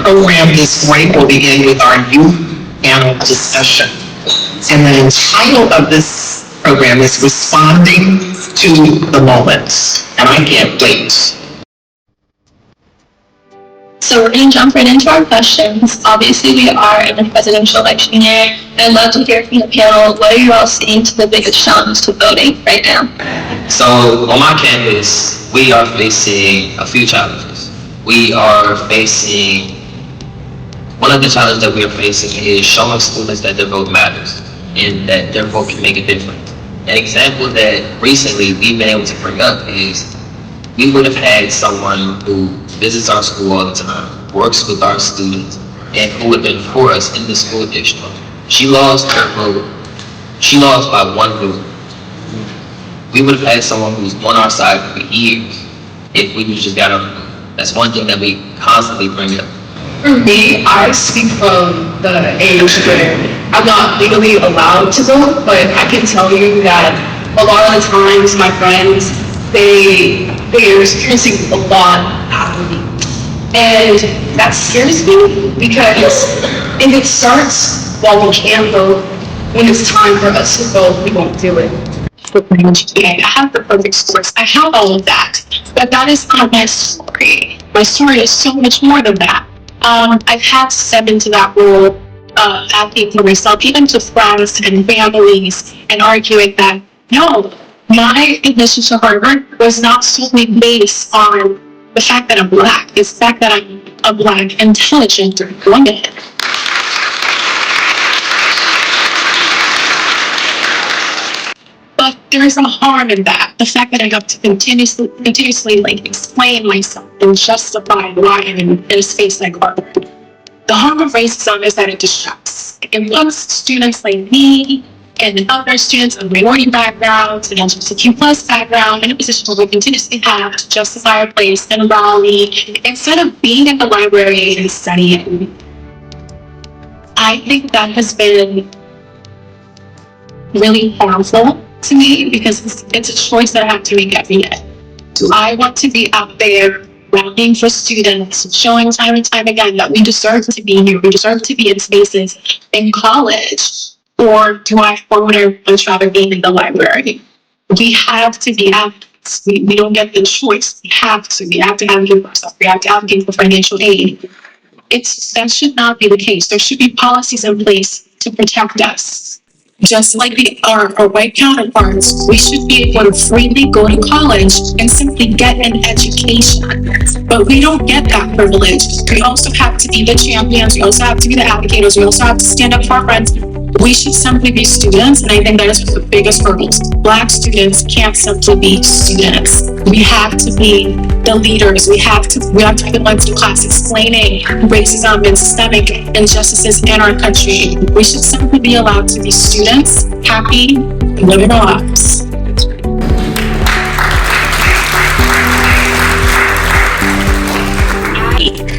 program is great. We'll begin with our youth panel discussion. And the title of this program is Responding to the Moment. And I can't wait. So we're going to jump right into our questions. Obviously, we are in a presidential election year, and I'd love to hear from the panel. What are you all seeing to the biggest challenge to voting right now? So on my campus, we are facing a few challenges. One of the challenges that we are facing is showing students that their vote matters and that their vote can make a difference. An example that recently we've been able to bring up is we would have had someone who visits our school all the time, works with our students, and who would have been for us in the school district. She lost her vote. She lost by one vote. We would have had someone who's on our side for years if we just got on the vote. That's one thing that we constantly bring up. For me, I speak from the age where I'm not legally allowed to vote, but I can tell you that a lot of the times my friends, they are experiencing a lot after me. And that scares me because if it starts while we can vote, when it's time for us to vote, we won't do it. I have the perfect scores. I have all of that. But that is not my story. My story is so much more than that. I've had to step into that role, advocating for myself, even to friends and families, and arguing that, no, my admission to Harvard was not solely based on the fact that I'm Black. It's the fact that I'm a Black, intelligent woman. But there is a harm in that. The fact that I have to continuously explain myself and justify why I'm in a space like Harvard. The harm of racism is that it distracts. It puts students like me and other students of minority backgrounds and LGBTQ plus background in a position where we continuously have to justify our place in Raleigh instead of being in the library and studying. I think that has been really harmful to me because it's a choice that I have to make every day. Do I want to be out there rallying for students, showing time and time again that we deserve to be here, we deserve to be in spaces in college? Or would I much rather be in the library? We have to be advocates. We don't get the choice. We have to advocate for ourselves. We have to advocate for financial aid. That should not be the case. There should be policies in place to protect us. Just like our white counterparts, we should be able to freely go to college and simply get an education. But we don't get that privilege. We also have to be the champions. We also have to be the advocates. We also have to stand up for our friends. We should simply be students, and I think that is one of the biggest hurdles. Black students can't simply be students. We have to be the leaders. We have to be the ones in class explaining racism and systemic injustices in our country. We should simply be allowed to be students, happy, and living our lives.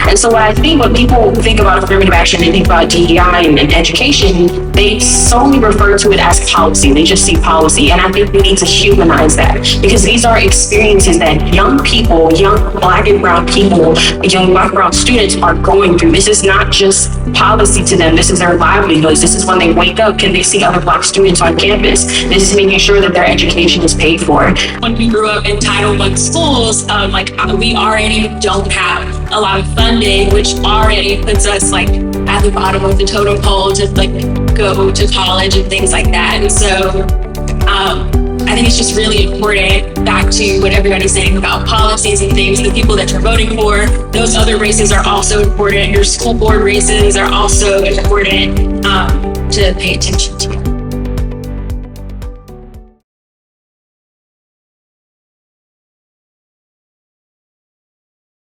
And so I think when people think about affirmative action, they think about DEI and education, they solely refer to it as policy. They just see policy. And I think we need to humanize that because these are experiences that young people, young Black and brown people, young Black and brown students are going through. This is not just policy to them. This is their livelihoods. This is when they wake up, can they see other Black students on campus? This is making sure that their education is paid for. When we grew up in Title I schools, we already don't have a lot of funding, which already puts us at the bottom of the totem pole to go to college and things like that. And so I think it's just really important, back to what everybody's saying about policies and things, the people that you're voting for, those other races are also important. Your school board races are also important to pay attention to.